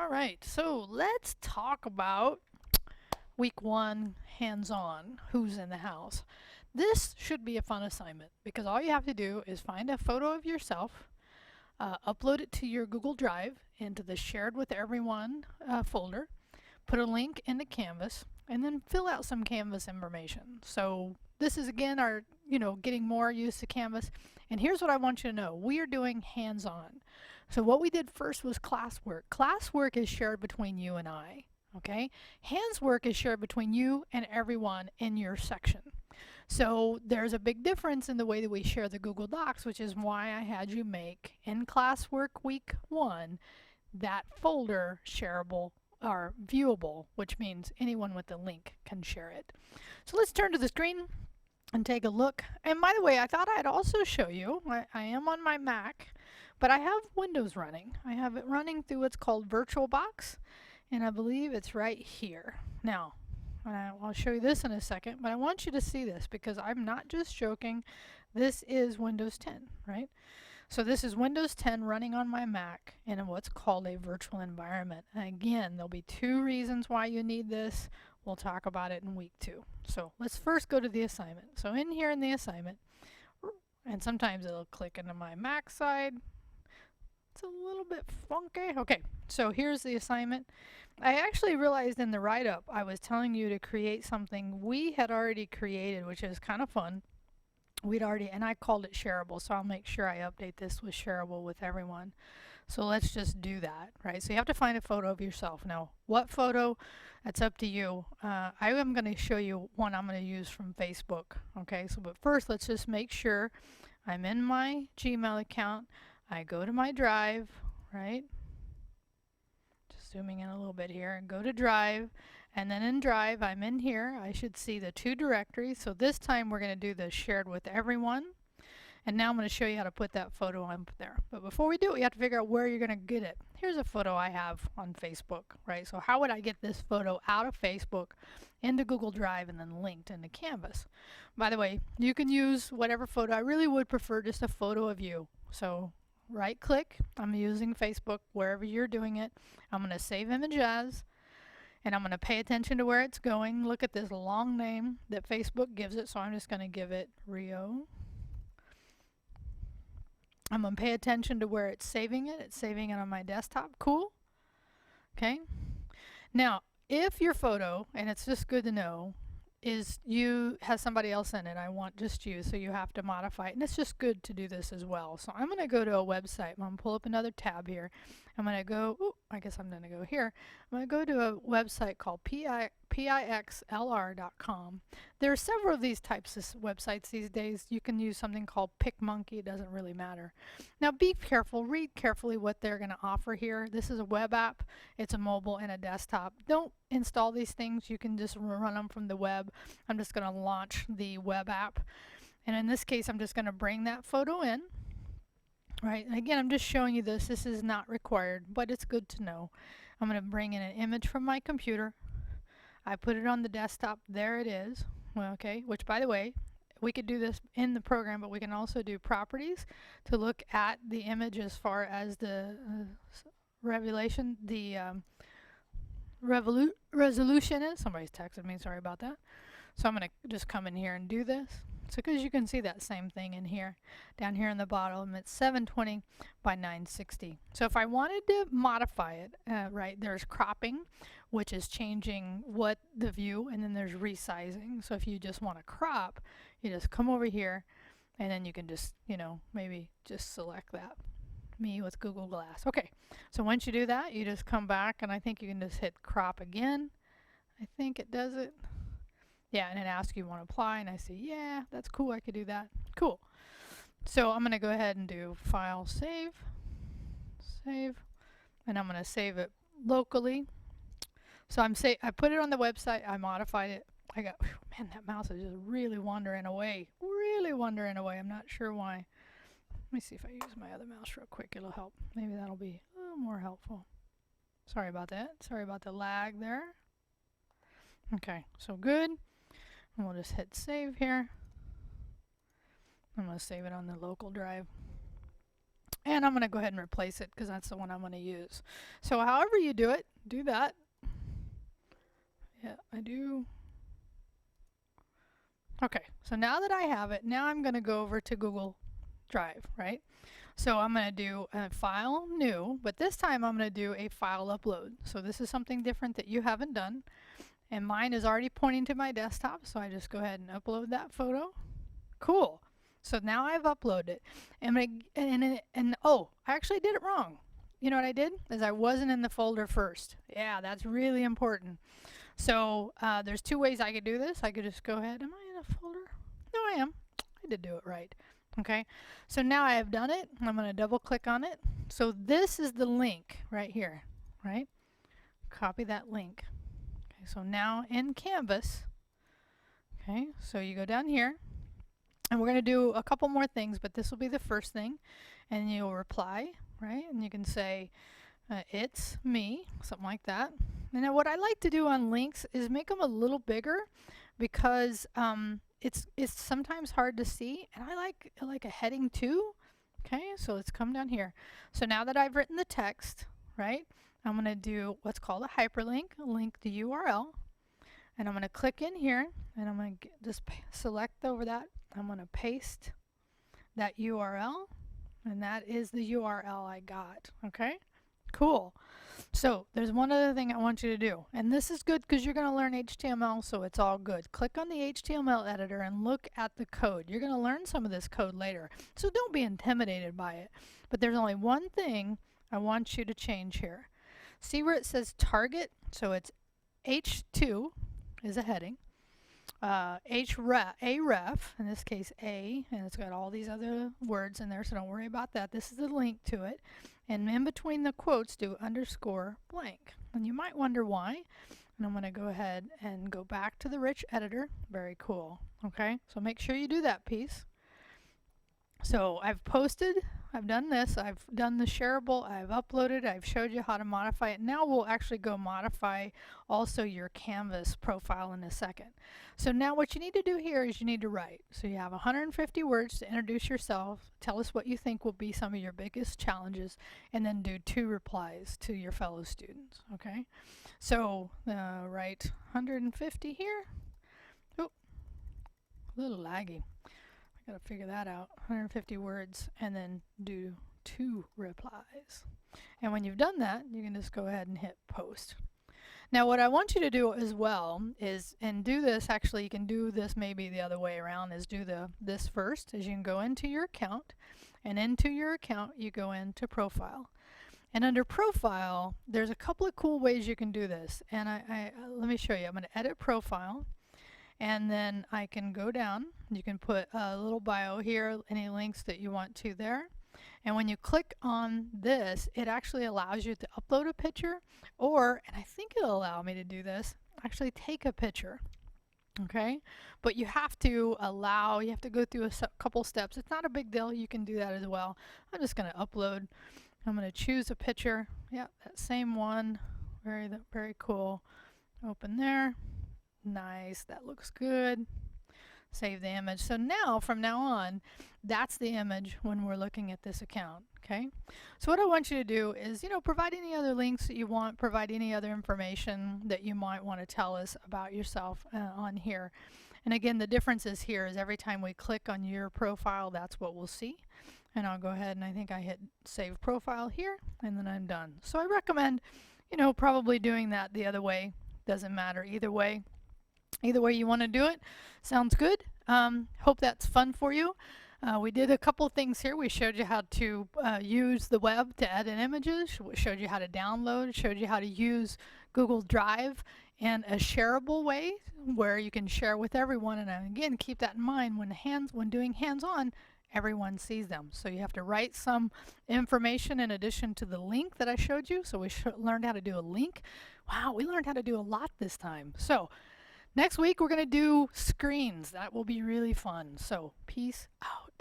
All right, so let's talk about week one hands-on, who's in the house. This should be a fun assignment because all you have to do is find a photo of yourself, upload it to your Google Drive into the shared with everyone folder, put a link into Canvas, and then fill out some Canvas information. So this is again our, getting more used to Canvas. And here's what I want you to know. We are doing hands-on. So what we did first was classwork. Classwork is shared between you and I. Okay? Hands work is shared between you and everyone in your section. So there's a big difference in the way that we share the Google Docs, which is why I had you make in classwork week one that folder shareable or viewable, which means anyone with the link can share it. So let's turn to the screen and take a look. And by the way, I thought I'd also show you, I am on my Mac, but I have Windows running. I have it running through what's called VirtualBox, and I believe it's right here. Now, I'll show you this in a second, but I want you to see this because I'm not just joking. This is Windows 10, right? So this is Windows 10 running on my Mac in what's called a virtual environment. And again, there'll be two reasons why you need this. We'll talk about it in week two. So let's first go to the assignment. So in here in the assignment, and sometimes it'll click into my Mac side. It's a little bit funky. Okay, so here's the assignment. I actually realized in the write-up I was telling you to create something we had already created, which is kind of fun. And I called it shareable, so I'll make sure I update this with shareable with everyone. So let's just do that, right? So you have to find a photo of yourself. Now, what photo? That's up to you. I am going to show you one I'm going to use from Facebook. Okay, so but first let's just make sure I'm in my Gmail account. I go to my Drive, right? Just zooming in a little bit here, and go to Drive, and then in Drive I'm in here. I should see the two directories. So this time we're going to do the shared with everyone, and now I'm going to show you how to put that photo up there. But before we do it, you have to figure out where you're going to get it. Here's a photo I have on Facebook, right? So how would I get this photo out of Facebook into Google Drive and then linked into Canvas? By the way, you can use whatever photo. I really would prefer just a photo of you. So right click, I'm using Facebook wherever you're doing it. I'm going to save image as, and I'm going to pay attention to where it's going. Look at this long name that Facebook gives it, so I'm just going to give it Rio. I'm going to pay attention to where it's saving it. It's saving it on my desktop. Cool. Okay. Now, if your photo, and it's just good to know, is you has somebody else in it, I want just you, so you have to modify it, and it's just good to do this as well. So I'm going to go to a website. I'm going to pull up another tab here. I'm going to go, I guess I'm going to go here. I'm going to go to a website called pixlr.com. There are several of these types of websites these days. You can use something called Picmonkey. It doesn't really matter. Now be careful. Read carefully what they're going to offer here. This is a web app. It's a mobile and a desktop. Don't install these things. You can just run them from the web. I'm just going to launch the web app. And in this case, I'm just going to bring that photo in. Right, and again, I'm just showing you this. This is not required, but it's good to know. I'm going to bring in an image from my computer. I put it on the desktop. There it is. Well, okay, which by the way, we could do this in the program, but we can also do properties to look at the image as far as the resolution is. Somebody's texted me, sorry about that. So I'm going to just come in here and do this. So because you can see that same thing in here, down here in the bottom, it's 720 by 960. So if I wanted to modify it, right, there's cropping, which is changing what the view, and then there's resizing. So if you just want to crop, you just come over here, and then you can just, maybe just select that. Me with Google Glass. Okay, so once you do that, you just come back, and I think you can just hit crop again. I think it does it. Yeah, and it asks you want to apply, and I say, yeah, that's cool, I could do that. Cool. So I'm going to go ahead and do File, Save, and I'm going to save it locally. So I put it on the website, I modified it. Man, that mouse is just really wandering away. I'm not sure why. Let me see if I use my other mouse real quick, it'll help. Maybe that'll be a little more helpful. Sorry about that. Sorry about the lag there. Okay, so good. And we'll just hit save here. I'm going to save it on the local drive. And I'm going to go ahead and replace it because that's the one I'm going to use. So however you do it, do that. Yeah, I do. Okay, so now that I have it, now I'm going to go over to Google Drive, right? So I'm going to do a file new, but this time I'm going to do a file upload. So this is something different that you haven't done. And mine is already pointing to my desktop, so I just go ahead and upload that photo. Cool. So now I've uploaded it. And oh, I actually did it wrong. You know what I did? Is I wasn't in the folder first. Yeah, that's really important. So there's two ways I could do this. I could just go ahead. Am I in a folder? No, I am. I did do it right. Okay. So now I have done it. I'm going to double click on it. So this is the link right here, right? Copy that link. Okay, so now in Canvas, okay, so you go down here. And we're going to do a couple more things, but this will be the first thing. And you'll reply, right? And you can say, it's me, something like that. And then what I like to do on links is make them a little bigger because it's sometimes hard to see. And I like a heading too. Okay, so let's come down here. So now that I've written the text, right, I'm going to do what's called a hyperlink, link the URL. And I'm going to click in here, and I'm going to just select over that. I'm going to paste that URL, and that is the URL I got. Okay? Cool. So there's one other thing I want you to do, and this is good because you're going to learn HTML, so it's all good. Click on the HTML editor and look at the code. You're going to learn some of this code later, so don't be intimidated by it. But there's only one thing I want you to change here. See where it says target? So it's H2 is a heading. Href, in this case A, and it's got all these other words in there, so don't worry about that. This is the link to it. And in between the quotes, do underscore blank. And you might wonder why. And I'm going to go ahead and go back to the rich editor. Very cool. Okay, so make sure you do that piece. So I've posted, I've done this, I've done the shareable, I've uploaded, I've showed you how to modify it. Now we'll actually go modify also your Canvas profile in a second. So now what you need to do here is you need to write. So you have 150 words to introduce yourself, tell us what you think will be some of your biggest challenges, and then do 2 replies to your fellow students. Okay? So write 150 here. Oh, a little laggy. Gotta figure that out. 150 words and then do 2 replies. And when you've done that, you can just go ahead and hit post. Now what I want you to do as well is, and do this, actually you can do this maybe the other way around, is do this first, is you can go into your account, and into your account you go into profile. And under profile, there's a couple of cool ways you can do this. And let me show you. I'm going to edit profile. And then I can go down, you can put a little bio here, any links that you want to there. And when you click on this, it actually allows you to upload a picture, or, and I think it'll allow me to do this, actually take a picture. Okay? But you have to you have to go through a couple steps. It's not a big deal, you can do that as well. I'm just going to upload. I'm going to choose a picture. Yeah, that same one. Very cool. Open there. Nice, that looks good. Save the image. So now, from now on, that's the image when we're looking at this account, okay? So what I want you to do is, provide any other links that you want, provide any other information that you might want to tell us about yourself on here. And again, the difference is here is every time we click on your profile, that's what we'll see. And I'll go ahead and I think I hit save profile here, and then I'm done. So I recommend, probably doing that the other way. Doesn't matter either way. Either way you want to do it, sounds good. Hope that's fun for you. We did a couple things here. We showed you how to use the web to edit images, showed you how to download, showed you how to use Google Drive in a shareable way where you can share with everyone. And again, keep that in mind when doing hands-on, everyone sees them. So you have to write some information in addition to the link that I showed you. So we learned how to do a link. Wow, we learned how to do a lot this time. So next week, we're going to do screens. That will be really fun. So, peace out.